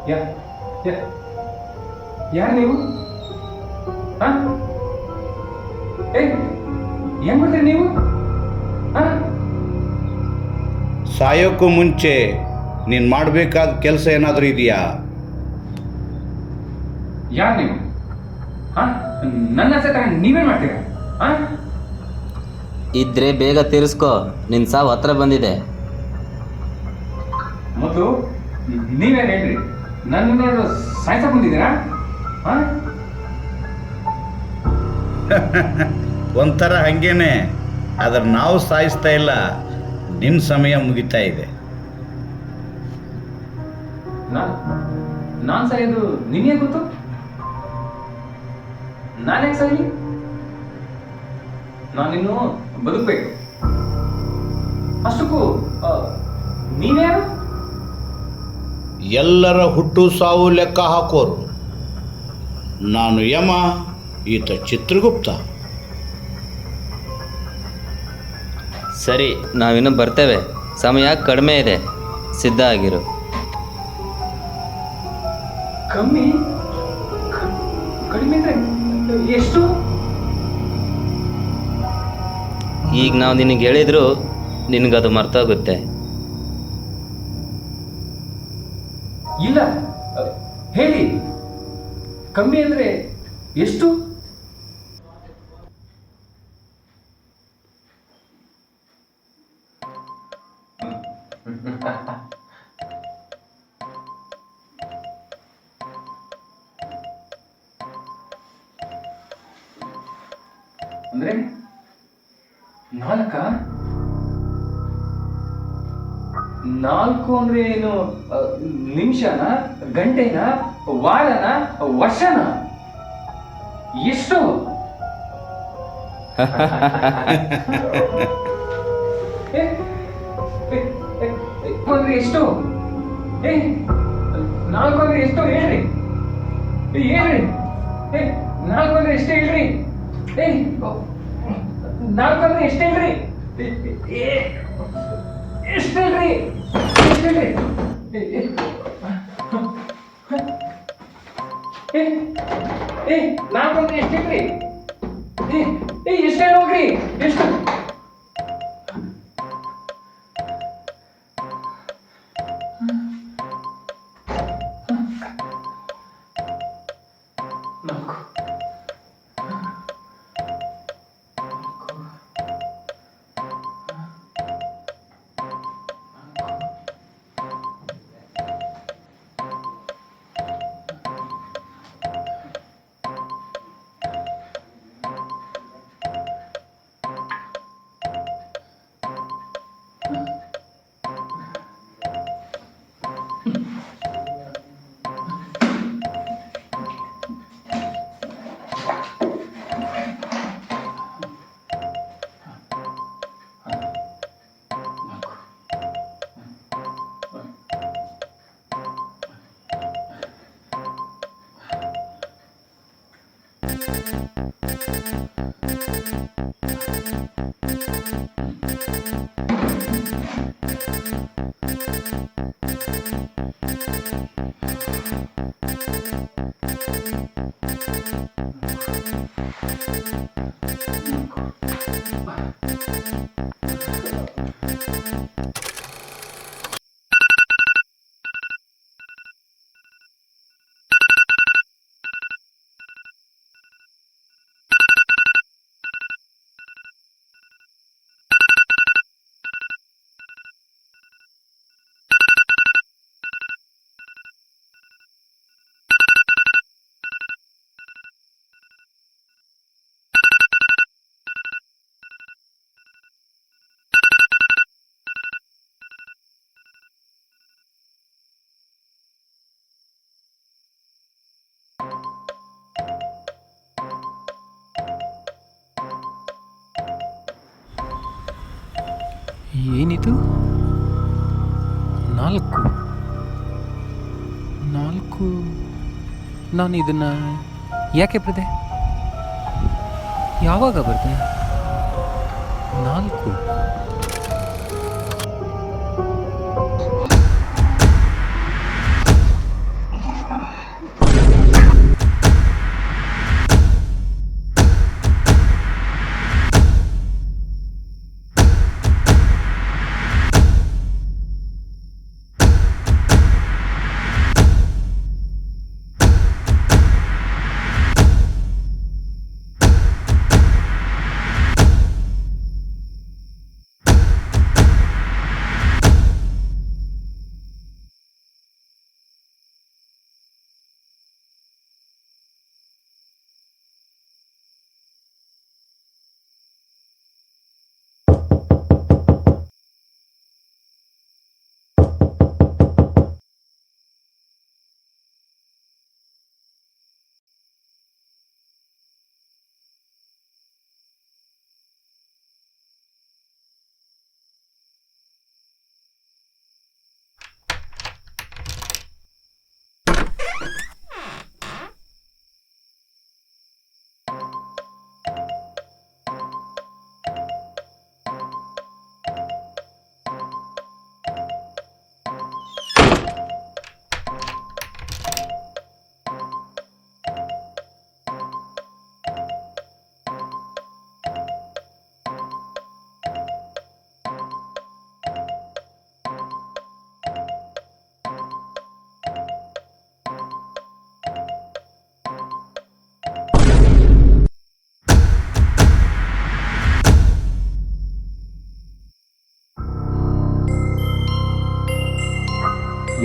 ಯಾ ಯಾರು ನೀವು? ಹಾ ಏನ್ ಮಾಡ್ತೀರಿ ನೀವು? ಹಾ ಸಾಯೋಕ್ಕೂ ಮುಂಚೆ ನೀನು ಮಾಡಬೇಕಾದ ಕೆಲಸ ಏನಾದರೂ ಇದೆಯಾ? ಯಾರು ನೀವು? ಹಾ ನನ್ನ ಹೆಸರು ತಗೊಂಡು ನೀವೇನ್ ಮಾಡ್ತೀರಾ? ಹಾ ಇದ್ರೆ ಬೇಗ ತೀರಿಸ್ಕೋ, ನಿನ್ನ ಸಾವು ಹತ್ರ ಬಂದಿದೆ. ಮತ್ತು ನೀವೇನು ಹೇಳ್ರಿ? ನನ್ನ ಸಾಯ್ಸ ಬಂದಿದ್ದೀರಾ? ಹಾ ಒಂಥರ ಹಾಗೇನೆ, ಆದರೆ ನಾವು ಸಾಯಿಸ್ತಾ ಇಲ್ಲ, ನಿನ್ನ ಸಮಯ ಮುಗಿತಾ ಇದೆ. ನಾನು ಸಾಯೋದು ನಿಮಗೆ ಗೊತ್ತು? ನಾನೇ ಸಾಯಿ? ನಾನಿನ್ನು ಬದುಕಬೇಕು. ಅಷ್ಟಕ್ಕೂ ನೀವ್ಯಾರು? ಎಲ್ಲರ ಹುಟ್ಟು ಸಾವು ಲೆಕ್ಕ ಹಾಕೋರು. ನಾನು ಯಮ, ಈತ ಚಿತ್ರಗುಪ್ತ. ಸರಿ, ನಾವಿನ್ನು ಬರ್ತೇವೆ. ಸಮಯ ಕಡಿಮೆ ಇದೆ, ಸಿದ್ಧ ಆಗಿರು. ಕಡಿಮೆ ಅಂದ್ರೆ ಎಷ್ಟು? ಈಗ ನಾವು ನಿನಗೆ ಹೇಳಿದ್ರು ನಿನಗದು ಮರ್ತೋಗುತ್ತೆ. ಇಲ್ಲ, ಹೇಳಿ. ಕಮ್ಮಿ ಅಂದ್ರೆ ಎಷ್ಟು? ಅಂದ್ರೆ 4? 4 ಅಂದ್ರೆ ಏನು? ನಿಮಿಷನ, ಗಂಟೆನ, ವಾರನ, ವರ್ಷನ? ಎಷ್ಟು? ಅಂದ್ರೆ ಎಷ್ಟು? 4 ಅಂದ್ರೆ ಎಷ್ಟು ಹೇಳ್ರಿ? ಹೇಳ್ರಿ. 4 ಅಂದ್ರೆ ಎಷ್ಟು ಹೇಳ್ರಿ? 4 ಅಂದ್ರೆ ಎಷ್ಟು ಹೇಳ್ರಿ? ಎಷ್ಟು ಹೇಳ್ರಿ? ಎಷ್ಟು ಹೇಳ್ರಿ? 4 ಅಂದ್ರೆ ಎಷ್ಟು ಹೇಳ್ರಿ? ಎಷ್ಟು ಹೇಳಿ ಹೋಗ್ರಿ? ಎಷ್ಟು? ಏನಿದು? 4 ನಾನು ಇದನ್ನು ಯಾಕೆ ಬರೆದೆ? ಯಾವಾಗ ಬರೆದೆ? 4 4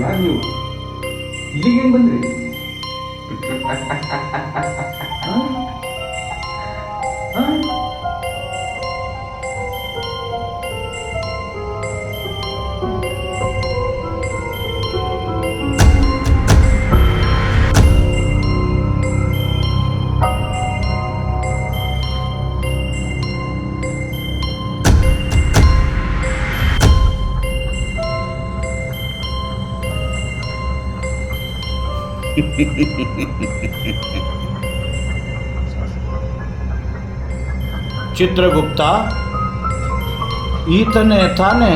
ಯಾರು ನೀವು? ಇಲ್ಲಿಗೆ ಹೆಂಗ್ ಬಂದ್ರಿ? ಹ? ಹ? ಚಿತ್ರಗುಪ್ತ, ಈತನೇ ತಾನೇ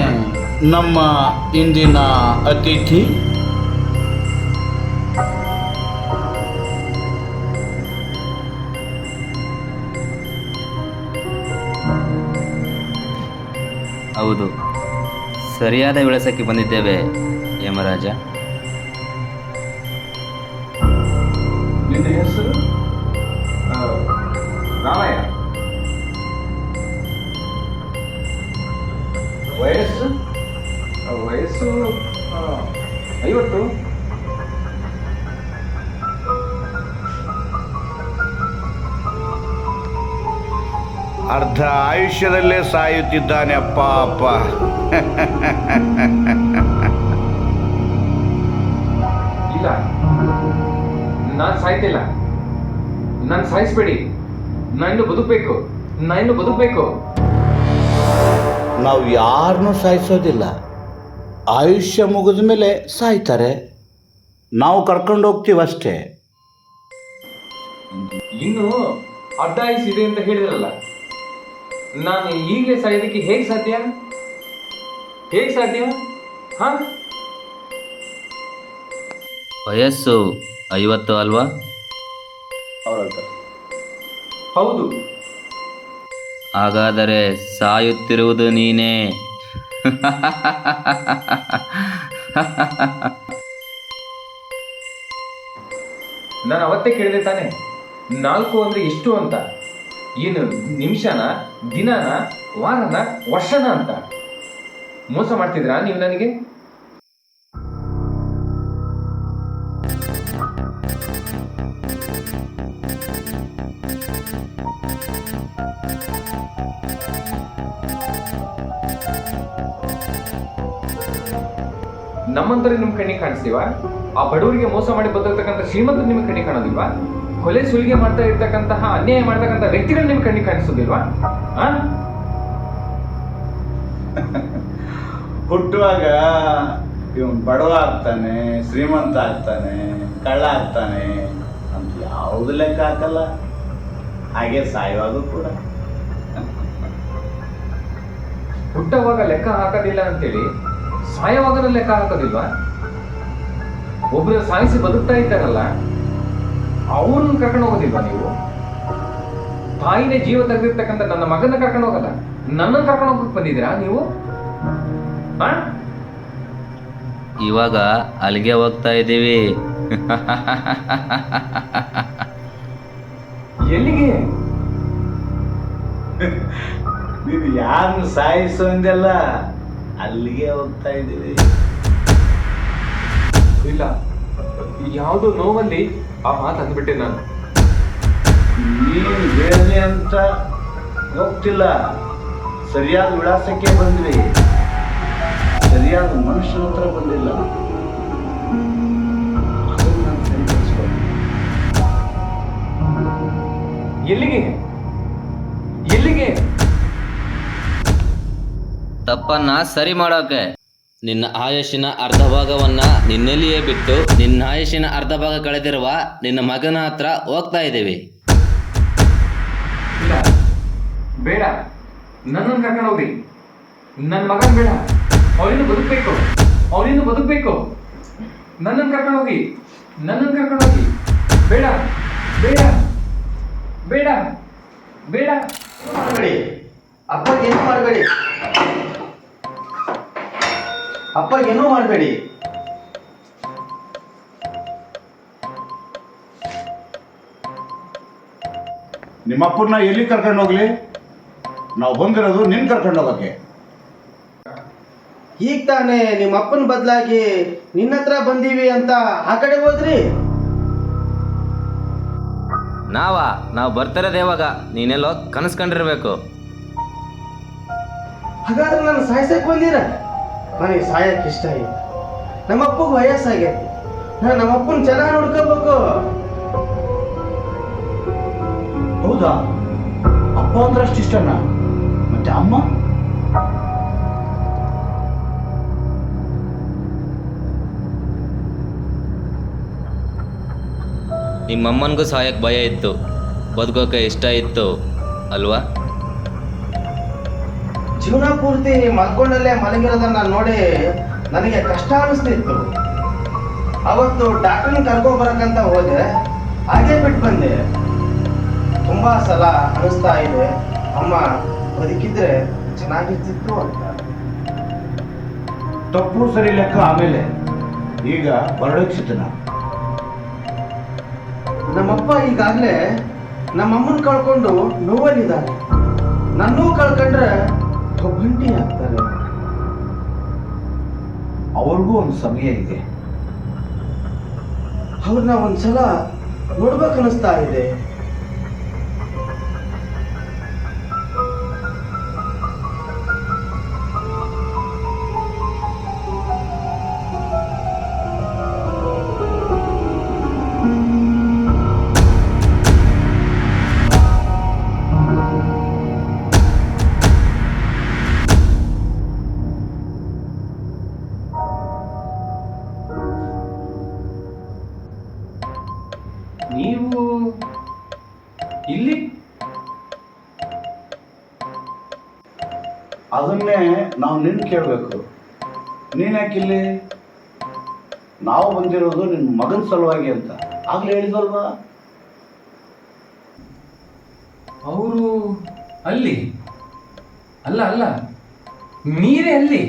ನಮ್ಮ ಇಂದಿನ ಅತಿಥಿ? ಹೌದು, ಸರಿಯಾದ ವಿಳಾಸಕ್ಕೆ ಬಂದಿದ್ದೇವೆ ಯಮರಾಜ. ನಿನ್ನ ಹೆಸರು? ರಾಮಯ್ಯ. ವಯಸ್ಸು? ವಯಸ್ಸು 50. ಅರ್ಧ ಆಯುಷ್ಯದಲ್ಲೇ ಸಾಯುತ್ತಿದ್ದಾನೆ ಅಪ್ಪ ಅಪ್ಪ. ಇಲ್ಲ, ನಾನು ಸಾಯ್ತಿಲ್ಲ. ನಾನು ಸಾಯಿಸ್ಬೇಡಿ. ನಾನು ಬದುಕಬೇಕು. ನಾವು ಯಾರನ್ನೂ ಸಾಯಿಸೋದಿಲ್ಲ. ಆಯುಷ್ಯ ಮುಗಿದ ಮೇಲೆ ಸಾಯ್ತಾರೆ, ನಾವು ಕರ್ಕೊಂಡು ಹೋಗ್ತೀವಷ್ಟೇ. ಇನ್ನು ಅರ್ಧ ಆಯುಸ್ ಇದೆ ಅಂತ ಹೇಳಿದ್ರಲ್ಲ, ನಾನು ಈಗಲೇ ಸಾಯೋದಕ್ಕೆ ಹೇಗೆ ಸಾಧ್ಯ? ಹಾ? ವಯಸ್ಸು 50 ಅಲ್ವಾ? ಹೌದು. ಹಾಗಾದರೆ ಸಾಯುತ್ತಿರುವುದು ನೀನೇ. ನಾನು ಅವತ್ತೇ ಕೇಳಿದೆ ತಾನೆ, 4 ಅಂದ್ರೆ ಎಷ್ಟು ಅಂತ. ಏನು ನಿಮಿಷನ, ದಿನನ, ವಾರನ, ವರ್ಷನ ಅಂತ ಮೋಸ ಮಾಡ್ತಿದ್ರಾ ನೀವು ನನಗೆ? ನಮ್ಮಂತರಿಗೆ ನಿಮ್ ಕಣ್ಣಿಗೆ ಕಾಣಿಸ್ತೀವ? ಆ ಬಡವರಿಗೆ ಮೋಸ ಮಾಡಿ ಬದುಕತಕ್ಕಂಥ ಶ್ರೀಮಂತರು ನಿಮ್ಗೆ ಕಣ್ಣಿಗೆ ಕಾಣೋದಿಲ್ವಾ? ಕೊಲೆ ಸುಲಿಗೆ ಮಾಡ್ತಾ ಇರ್ತಕ್ಕಂತಹ, ಅನ್ಯಾಯ ಮಾಡ್ತಕ್ಕಂಥ ವ್ಯಕ್ತಿಗಳು ನಿಮ್ಗೆ ಕಣ್ಣಿಗೆ ಕಾಣಿಸೋದಿಲ್ವಾ? ಹುಟ್ಟುವಾಗ ಇವನು ಬಡವ ಆಗ್ತಾನೆ, ಶ್ರೀಮಂತ ಆಗ್ತಾನೆ, ಕಳ್ಳ ಆಗ್ತಾನೆ ಅಂತ ಯಾವುದು ಲೆಕ್ಕ ಹಾಕಲ್ಲ. ಹಾಗೆ ಸಾಯುವಾಗ ಕೂಡ ಹುಟ್ಟುವಾಗ ಲೆಕ್ಕ ಹಾಕೋದಿಲ್ಲ ಅಂತೇಳಿ ಸಾಯವಾಗಲೂ ಲೆಕ್ಕ ಹಾಕೋದಿಲ್ವಾ? ಒಬ್ರು ಸಾಯಿಸಿ ಬದುಕ್ತಾ ಇದ್ದಾರಲ್ಲ, ಅವ್ರನ್ನ ಕರ್ಕೊಂಡು ಹೋಗೋದಿಲ್ವಾ ನೀವು? ತಾಯಿನೇ ಜೀವ ತೆಗೆದಿರ್ತಕ್ಕಂಥ ನನ್ನ ಮಗನ ಕರ್ಕೊಂಡು ಹೋಗಲ್ಲ, ನನ್ನನ್ನು ಕರ್ಕೊಂಡು ಹೋಗಕ್ಕೆ ಬಂದಿದ್ದೀರಾ ನೀವು? ಇವಾಗ ಅಲ್ಲಿಗೆ ಹೋಗ್ತಾ ಇದ್ದೀವಿ. ಎಲ್ಲಿಗೆ? ನೀನು ಯಾರನ್ನು ಸಾಯಿಸೋಂದೆಲ್ಲ ಅಲ್ಲಿಗೆ ಹೋಗ್ತಾ ಇದ್ದೀವಿ. ಇಲ್ಲ, ಯಾವುದೋ ನೋವಲ್ಲಿ ಆ ಮಾತು ಅಂದ್ಬಿಟ್ಟೆ ನಾನು. ನೀನು ಹೇಳಿ ಅಂತ ಹೋಗ್ತಿಲ್ಲ, ಸರಿಯಾದ ವಿಳಾಸಕ್ಕೆ ಬಂದ್ವಿ, ಸರಿಯಾದ ಮನುಷ್ಯನ ಹತ್ರ ಬಂದಿಲ್ಲ. ಅದನ್ನ ನಾನು ಸರಿಪಡಿಸ್ಕೊಂಡು ಎಲ್ಲಿಗೆ? ತಪ್ಪನ್ನ ಸರಿ ಮಾಡೋಕೆ ನಿನ್ನ ಆಯುಷ್ಯನ ಅರ್ಧ ಭಾಗವನ್ನ ನಿನ್ನಲ್ಲಿಯೇ ಬಿಟ್ಟು ನಿನ್ನ ಆಯುಷ್ಯನ ಅರ್ಧ ಭಾಗ ಕಳೆದಿರುವ ನಿನ್ನ ಮಗನ ಹತ್ರ ಹೋಗ್ತಾ ಇದ್ದೀವಿ. ಇಲ್ಲ, ಬೇಡ, ನನ್ನನ್ನು ಕರ್ಕೊಂಡು ಹೋಗ್ರಿ. ನನ್ನ ಮಗನ್ ಬೇಡ, ಅವನಿನ್ನು ಬದುಕಬೇಕು. ನನ್ನನ್ನು ಕರ್ಕೊಂಡು ಹೋಗಿ. ಬೇಡ. ಅಪ್ಪ ಏನೂ ಮಾಡಬೇಡಿ. ನಿಮ್ಮಪ್ಪನ್ನ ಎಲ್ಲಿ ಕರ್ಕೊಂಡು ಹೋಗ್ಲಿ? ನಾವು ಬಂದಿರೋದು ನಿನ್ನ ಕರ್ಕೊಂಡು ಹೋಗಕ್ಕೆ. ಈಗ ತಾನೇ ನಿಮ್ಮ ಅಪ್ಪನ ಬದಲಾಗಿ ನಿನ್ನ ಹತ್ರ ಬಂದೀವಿ ಅಂತ ಆ ಕಡೆ ಹೋದ್ರಿ. ನಾವು ಬರ್ತಿರೋದು ಯಾವಾಗ? ನೀನೆಲ್ಲೋ ಕನಸ್ಕೊಂಡಿರ್ಬೇಕು. ಹಾಗಾದ್ರೆ ನಾನು ಸಾಯ್ಸಕ್ಕೆ ಬಂದಿರ? ನನಗೆ ಸಾಯಕ್ಕೆ ಇಷ್ಟ ಇಲ್ಲ. ನಮ್ಮಪ್ಪಗೆ ವಯಸ್ಸಾಗೈತಿ. ನಾನು ನಮ್ಮಪ್ಪನ ಚೆನ್ನಾಗಿ ನೋಡ್ಕೋಬೇಕು. ಹೌದಾ? ಅಪ್ಪ ಅಂದ್ರೆ ಅಷ್ಟು ಇಷ್ಟನಾ? ಮತ್ತೆ ಅಮ್ಮ? ನಿಮ್ಮಮ್ಮನಿಗೂ ಸಾಯಕ್ಕೆ ಭಯ ಇತ್ತು, ಬದುಕೋಕೆ ಇಷ್ಟ ಇತ್ತು ಅಲ್ವಾ? ಜೀವನ ಪೂರ್ತಿ ಮಲ್ಕೊಂಡಲ್ಲೇ ಮಲಗಿರೋದನ್ನ ನೋಡಿ ನನಗೆ ಕಷ್ಟ ಅನಿಸ್ತಿತ್ತು. ಅವತ್ತು ಡಾಕ್ಟರ್ನ ಕರ್ಕೊಂಬರಕ್ಕಂತ ಹೋದೆ, ಹಾಗೆ ಬಿಟ್ಟು ಬಂದೆ. ತುಂಬಾ ಸಲ ಅನಿಸ್ತಾ ಇದೆ, ಅಮ್ಮ ಬದುಕಿದ್ರೆ ಚೆನ್ನಾಗಿರ್ತಿತ್ತು ಅಂತ. ತಪ್ಪು ಸರಿ ಲೆಕ್ಕ ಆಮೇಲೆ, ಈಗ ಹೊರಡಕ್ಷಿತನ. ನಮ್ಮಪ್ಪ ಈಗಾಗಲೇ ನಮ್ಮಮ್ಮನ ಕಳ್ಕೊಂಡು ನೋವಲ್ಲಿದ್ದಾರೆ. ನನ್ನೂ ಕಳ್ಕೊಂಡ್ರೆ ಒಬ್ಬಂಟಿ ಆಗ್ತಾರೆ. ಅವ್ರಿಗೂ ಒಂದು ಸಮಯ ಇದೆ. ಅವ್ರನ್ನ ಒಂದ್ಸಲ ನೋಡ್ಬೇಕನ್ನಿಸ್ತಾ ಇದೆ. ನೀವು ಇಲ್ಲಿ? ಅದನ್ನೇ ನಾವು ನಿನ್ನ ಕೇಳಬೇಕು. ನೀನ್ಯಾಕಿಲ್ಲಿ? ನಾವು ಬಂದಿರೋದು ನಿನ್ನ ಮಗನ ಸಲುವಾಗಿ ಅಂತ ಆಗ್ಲೇ ಹೇಳಿದಲ್ವಾ? ಅವರು ಅಲ್ಲಿ ಅಲ್ಲ ನೀರೇ ಅಲ್ಲಿ.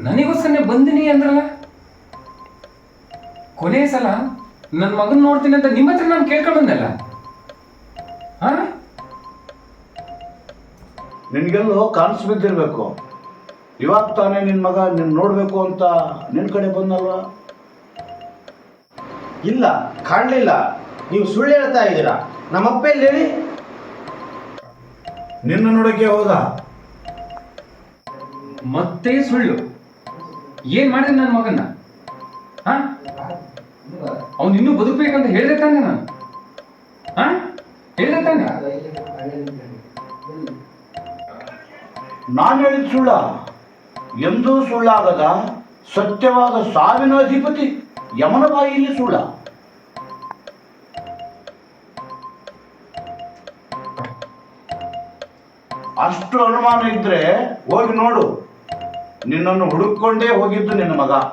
ನನಗೋಸ್ಕರನೇ ಬಂದಿನಿ ಅಂದ್ರಲ್ಲ. ಕೊನೆ ಸಲ ನನ್ನ ಮಗನ್ ನೋಡ್ತೀನಿ ಅಂತ ನಿಮ್ಮ ಹತ್ರ ನಾನು ಕೇಳ್ಕೊಂಡು ಬಂದಲ್ಲ. ಹಾ, ನಿನ್ಗೆಲ್ಲೋ ಕಾಣಿಸ್ ಬಿದ್ದಿರ್ಬೇಕು. ಇವಾಗ ತಾನೇ ನಿನ್ನ ಮಗ ನಿನ್ನ ನೋಡ್ಬೇಕು ಅಂತ ನಿನ್ನ ಕಡೆ ಬಂದಲ್ವಾ? ಇಲ್ಲ, ಕಾಣಲಿಲ್ಲ. ನೀವು ಸುಳ್ಳು ಹೇಳ್ತಾ ಇದ್ದೀರಾ. ನಮ್ಮಪ್ಪ ಎಲ್ಲಿ ಹೇಳಿ? ನಿನ್ನ ನೋಡಕ್ಕೆ ಹೋದ. ಮತ್ತೆ ಸುಳ್ಳು. ಏನ್ ಮಾಡಿದೆ ನನ್ನ ಮಗನ್ನ? ಹಾ, ಅವ್ನು ಇನ್ನೂ ಬದುಕಬೇಕಂತ ಹೇಳಿದೆ ತಾನೆ ನಾನು? ಹಾ, ಹೇಳಿದೆ ತಾನೆ? ನಾನು ಹೇಳಿದ ಸುಳ್ಳ? ಎಂದೂ ಸುಳ್ಳಾಗದ ಸತ್ಯವಾದ ಸಾವಿನ ಅಧಿಪತಿ ಯಮನ ಬಾಯಿಯಲ್ಲಿ ಸುಳ್ಳ. ಅಷ್ಟು ಅನುಮಾನ ಇದ್ರೆ ಹೋಗಿ ನೋಡು. ನಿನ್ನನ್ನು ಹುಡುಕೊಂಡೇ ಹೋಗಿದ್ದು ನಿನ್ನ ಮಗ.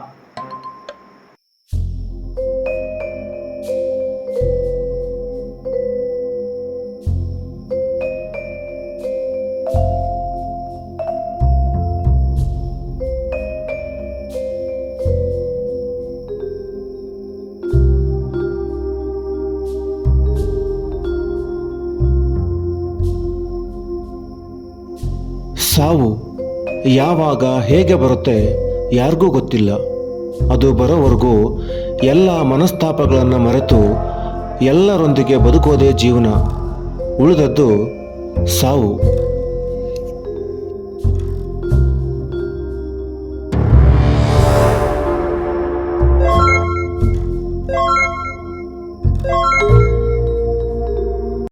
ಸಾವು ಯಾವಾಗ ಹೇಗೆ ಬರುತ್ತೆ ಯಾರಿಗೂ ಗೊತ್ತಿಲ್ಲ. ಅದು ಬರೋವರೆಗೂ ಎಲ್ಲ ಮನಸ್ತಾಪಗಳನ್ನು ಮರೆತು ಎಲ್ಲರೊಂದಿಗೆ ಬದುಕೋದೇ ಜೀವನ. ಉಳಿದದ್ದು ಸಾವು.